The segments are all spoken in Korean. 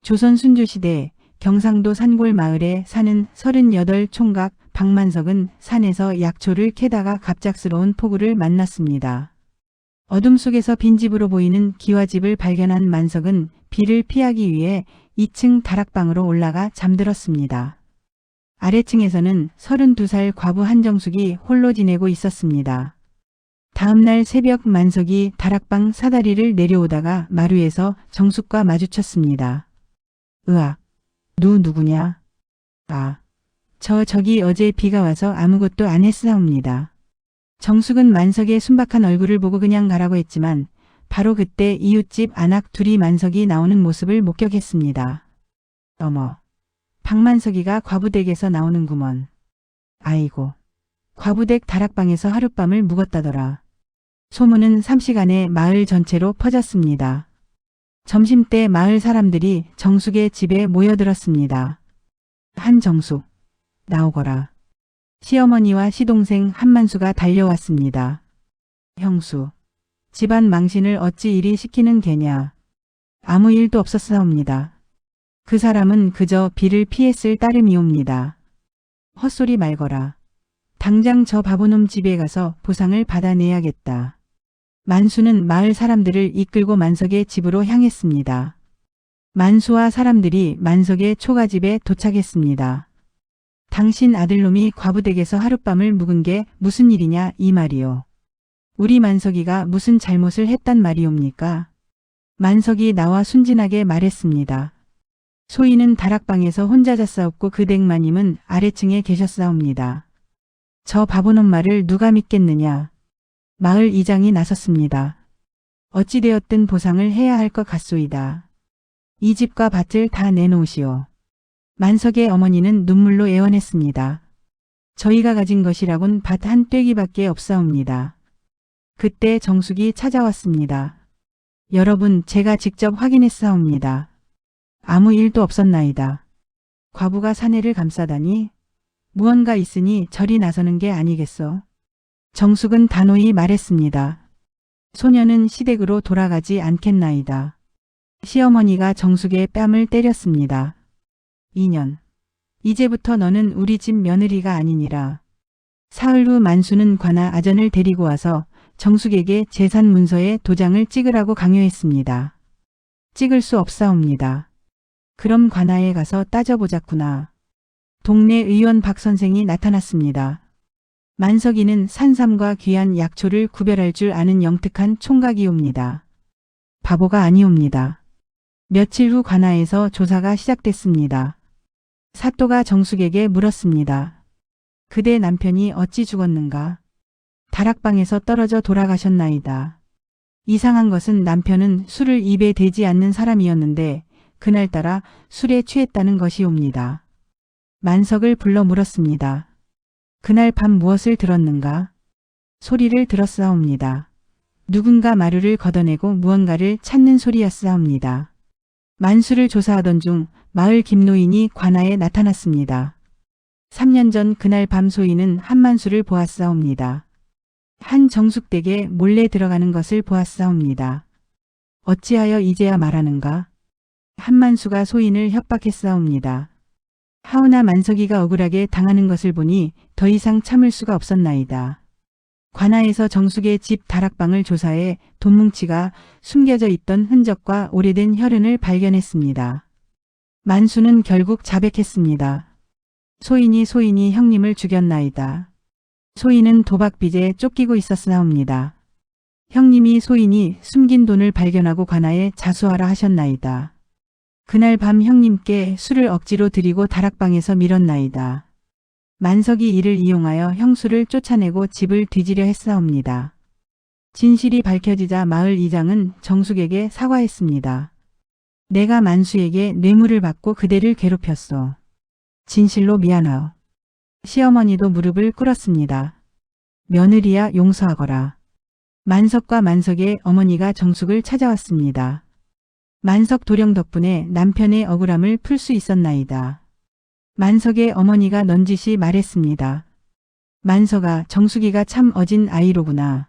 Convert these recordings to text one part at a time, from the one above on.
조선 순조시대 경상도 산골 마을에 사는 38 총각 박만석은 산에서 약초를 캐다가 갑작스러운 폭우를 만났습니다. 어둠 속에서 빈집으로 보이는 기와집을 발견한 만석은 비를 피하기 위해 2층 다락방으로 올라가 잠들었습니다. 아래층에서는 32살 과부 한정숙이 홀로 지내고 있었습니다. 다음날 새벽 만석이 다락방 사다리를 내려오다가 마루에서 정숙과 마주쳤습니다. 으악, 누구냐? 아, 저기 어제 비가 와서 아무것도 안 했사옵니다. 정숙은 만석의 순박한 얼굴을 보고 그냥 가라고 했지만 바로 그때 이웃집 아낙 둘이 만석이 나오는 모습을 목격했습니다. 어머, 박만석이가 과부댁에서 나오는구먼. 아이고, 과부댁 다락방에서 하룻밤을 묵었다더라. 소문은 삼시간에 마을 전체로 퍼졌습니다. 점심때 마을 사람들이 정숙의 집에 모여들었습니다. 한정숙, 나오거라. 시어머니와 시동생 한만수가 달려왔습니다. 형수, 집안 망신을 어찌 이리 시키는 게냐. 아무 일도 없었사옵니다. 그 사람은 그저 비를 피했을 따름이옵니다. 헛소리 말거라. 당장 저 바보놈 집에 가서 보상을 받아내야겠다. 만수는 마을 사람들을 이끌고 만석의 집으로 향했습니다. 만수와 사람들이 만석의 초가집에 도착했습니다. 당신 아들놈이 과부댁에서 하룻밤을 묵은 게 무슨 일이냐 이 말이요. 우리 만석이가 무슨 잘못을 했단 말이옵니까? 만석이 나와 순진하게 말했습니다. 소인은 다락방에서 혼자 잤사옵고 그 댁마님은 아래층에 계셨사옵니다. 저 바보놈 말을 누가 믿겠느냐. 마을 이장이 나섰습니다. 어찌되었든 보상을 해야 할 것 같소이다. 이 집과 밭을 다 내놓으시오. 만석의 어머니는 눈물로 애원했습니다. 저희가 가진 것이라곤 밭 한 떼기밖에 없사옵니다. 그때 정숙이 찾아왔습니다. 여러분, 제가 직접 확인했사옵니다. 아무 일도 없었나이다. 과부가 사내를 감싸다니 무언가 있으니 절이 나서는 게 아니겠소. 정숙은 단호히 말했습니다. 소녀는 시댁으로 돌아가지 않겠나이다. 시어머니가 정숙의 뺨을 때렸습니다. 2년. 이제부터 너는 우리 집 며느리가 아니니라. 사흘 후 만수는 관아 아전을 데리고 와서 정숙에게 재산 문서에 도장을 찍으라고 강요했습니다. 찍을 수 없사옵니다. 그럼 관아에 가서 따져보자꾸나. 동네 의원 박 선생이 나타났습니다. 만석이는 산삼과 귀한 약초를 구별할 줄 아는 영특한 총각이옵니다. 바보가 아니옵니다. 며칠 후 관아에서 조사가 시작됐습니다. 사또가 정숙에게 물었습니다. 그대 남편이 어찌 죽었는가? 다락방에서 떨어져 돌아가셨나이다. 이상한 것은 남편은 술을 입에 대지 않는 사람이었는데 그날따라 술에 취했다는 것이옵니다. 만석을 불러 물었습니다. 그날 밤 무엇을 들었는가? 소리를 들었사옵니다. 누군가 마루를 걷어내고 무언가를 찾는 소리였사옵니다. 만수를 조사하던 중 마을 김노인이 관아에 나타났습니다. 3년 전 그날 밤 소인은 한만수를 보았사옵니다. 한정숙댁에 몰래 들어가는 것을 보았사옵니다. 어찌하여 이제야 말하는가? 한만수가 소인을 협박했사옵니다. 하오나 만석이가 억울하게 당하는 것을 보니 더 이상 참을 수가 없었나이다. 관아에서 정숙의 집 다락방을 조사해 돈뭉치가 숨겨져 있던 흔적과 오래된 혈흔을 발견했습니다. 만수는 결국 자백했습니다. 소인이 형님을 죽였나이다. 소인은 도박빚에 쫓기고 있었사옵니다. 형님이 소인이 숨긴 돈을 발견하고 관아에 자수하라 하셨나이다. 그날 밤 형님께 술을 억지로 드리고 다락방에서 밀었나이다. 만석이 이를 이용하여 형수를 쫓아내고 집을 뒤지려 했사옵니다. 진실이 밝혀지자 마을 이장은 정숙에게 사과했습니다. 내가 만수에게 뇌물을 받고 그대를 괴롭혔소. 진실로 미안하오. 시어머니도 무릎을 꿇었습니다. 며느리야 용서하거라. 만석과 만석의 어머니가 정숙을 찾아왔습니다. 만석 도령 덕분에 남편의 억울함을 풀 수 있었나이다. 만석의 어머니가 넌지시 말했습니다. 만석아, 정숙이가 참 어진 아이로구나.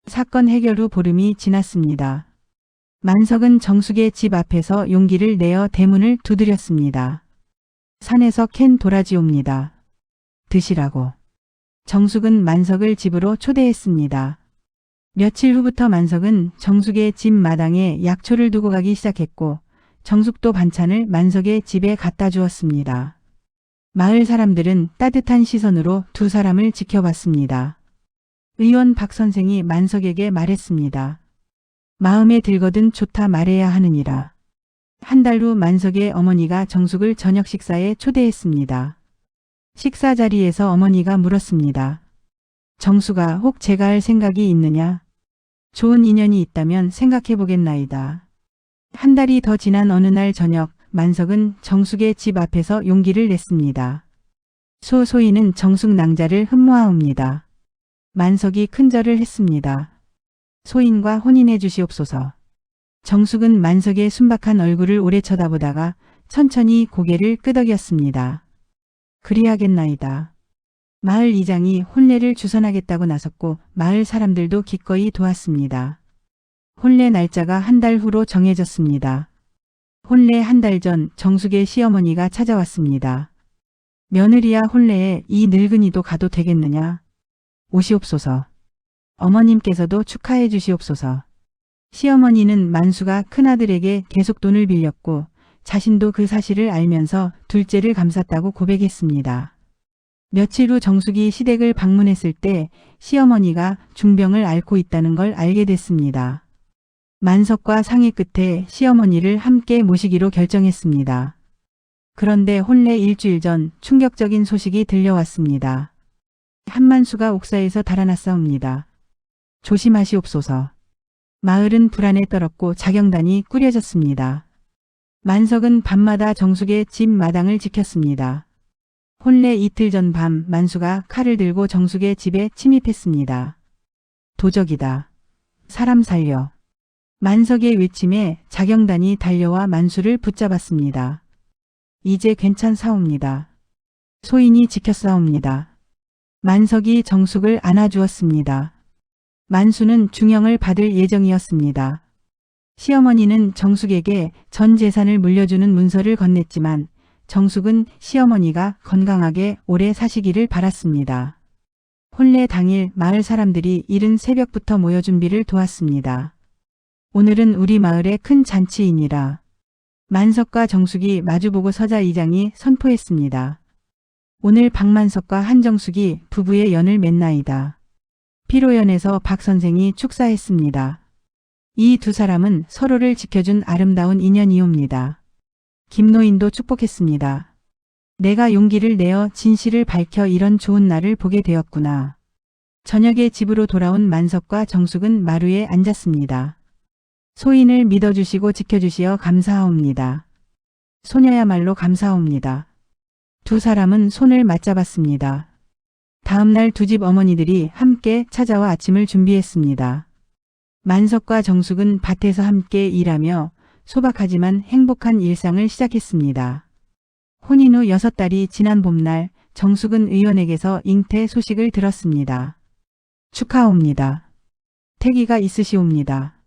사건 해결 후 보름이 지났습니다. 만석은 정숙의 집 앞에서 용기를 내어 대문을 두드렸습니다. 산에서 캔 도라지옵니다. 드시라고. 정숙은 만석을 집으로 초대했습니다. 며칠 후부터 만석은 정숙의 집 마당에 약초를 두고 가기 시작했고 정숙도 반찬을 만석의 집에 갖다 주었습니다. 마을 사람들은 따뜻한 시선으로 두 사람을 지켜봤습니다. 의원 박 선생이 만석에게 말했습니다. 마음에 들거든 좋다 말해야 하느니라. 한 달 후 만석의 어머니가 정숙을 저녁 식사에 초대했습니다. 식사 자리에서 어머니가 물었습니다. 정숙아, 혹 제가 할 생각이 있느냐? 좋은 인연이 있다면 생각해 보겠나이다. 한 달이 더 지난 어느 날 저녁, 만석은 정숙의 집 앞에서 용기를 냈습니다. 소소이는 정숙 낭자를 흠모하옵니다. 만석이 큰절을 했습니다. 소인과 혼인해 주시옵소서. 정숙은 만석의 순박한 얼굴을 오래 쳐다보다가 천천히 고개를 끄덕였습니다. 그리하겠나이다. 마을 이장이 혼례를 주선하겠다고 나섰고 마을 사람들도 기꺼이 도왔습니다. 혼례 날짜가 한 달 후로 정해졌습니다. 혼례 한 달 전 정숙의 시어머니가 찾아왔습니다. 며느리야, 혼례에 이 늙은이도 가도 되겠느냐? 오시옵소서. 어머님께서도 축하해 주시옵소서. 시어머니는 만수가 큰아들에게 계속 돈을 빌렸고 자신도 그 사실을 알면서 둘째를 감쌌다고 고백했습니다. 며칠 후 정숙이 시댁을 방문했을 때 시어머니가 중병을 앓고 있다는 걸 알게 됐습니다. 만석과 상의 끝에 시어머니를 함께 모시기로 결정했습니다. 그런데 혼례 일주일 전 충격적인 소식이 들려왔습니다. 한만수가 옥사에서 달아났사옵니다. 조심하시옵소서. 마을은 불안에 떨었고 자경단이 꾸려졌습니다. 만석은 밤마다 정숙의 집 마당을 지켰습니다. 혼례 이틀 전 밤 만수가 칼을 들고 정숙의 집에 침입했습니다. 도적이다. 사람 살려. 만석의 외침에 자경단이 달려와 만수를 붙잡았습니다. 이제 괜찮사옵니다. 소인이 지켰사옵니다. 만석이 정숙을 안아주었습니다. 만수는 중형을 받을 예정이었습니다. 시어머니는 정숙에게 전 재산을 물려주는 문서를 건넸지만 정숙은 시어머니가 건강하게 오래 사시기를 바랐습니다. 혼례 당일 마을 사람들이 이른 새벽부터 모여 준비를 도왔습니다. 오늘은 우리 마을의 큰 잔치이니라. 만석과 정숙이 마주보고 서자 이장이 선포했습니다. 오늘 박만석과 한정숙이 부부의 연을 맺나이다. 피로연에서 박 선생이 축사했습니다. 이 두 사람은 서로를 지켜준 아름다운 인연이옵니다. 김노인도 축복했습니다. 내가 용기를 내어 진실을 밝혀 이런 좋은 날을 보게 되었구나. 저녁에 집으로 돌아온 만석과 정숙은 마루에 앉았습니다. 소인을 믿어주시고 지켜주시어 감사하옵니다. 소녀야말로 감사합니다. 두 사람은 손을 맞잡았습니다. 다음 날 두 집 어머니들이 함께 찾아와 아침을 준비했습니다. 만석과 정숙은 밭에서 함께 일하며 소박하지만 행복한 일상을 시작했습니다. 혼인 후 6달이 지난 봄날 정숙은 의원에게서 잉태 소식을 들었습니다. 축하옵니다. 태기가 있으시옵니다.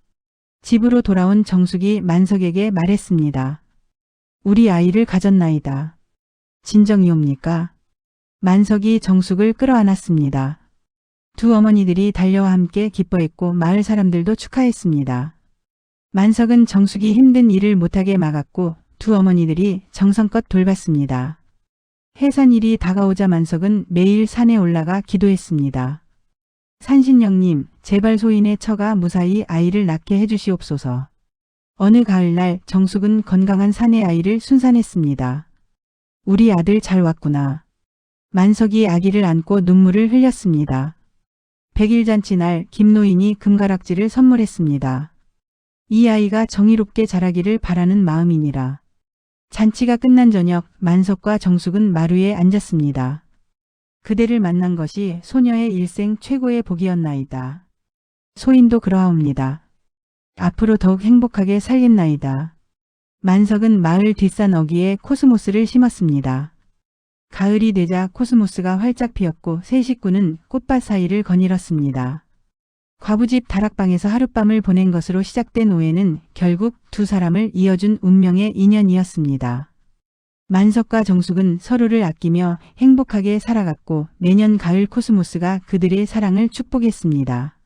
집으로 돌아온 정숙이 만석에게 말했습니다. 우리 아이를 가졌나이다. 진정이옵니까? 만석이 정숙을 끌어안았습니다. 두 어머니들이 달려와 함께 기뻐했고 마을 사람들도 축하했습니다. 만석은 정숙이 힘든 일을 못하게 막았고 두 어머니들이 정성껏 돌봤습니다. 해산일이 다가오자 만석은 매일 산에 올라가 기도했습니다. 산신령님, 제발 소인의 처가 무사히 아이를 낳게 해주시옵소서. 어느 가을날 정숙은 건강한 사내 아이를 순산했습니다. 우리 아들 잘 왔구나. 만석이 아기를 안고 눈물을 흘렸습니다. 100일 잔치 날 김노인이 금가락지를 선물했습니다. 이 아이가 정의롭게 자라기를 바라는 마음이니라. 잔치가 끝난 저녁 만석과 정숙은 마루에 앉았습니다. 그대를 만난 것이 소녀의 일생 최고의 복이었나이다. 소인도 그러하옵니다. 앞으로 더욱 행복하게 살겠나이다. 만석은 마을 뒷산 어귀에 코스모스를 심었습니다. 가을이 되자 코스모스가 활짝 피었고 세 식구는 꽃밭 사이를 거닐었습니다. 과부집 다락방에서 하룻밤을 보낸 것으로 시작된 오해는 결국 두 사람을 이어준 운명의 인연이었습니다. 만석과 정숙은 서로를 아끼며 행복하게 살아갔고 매년 가을 코스모스가 그들의 사랑을 축복했습니다.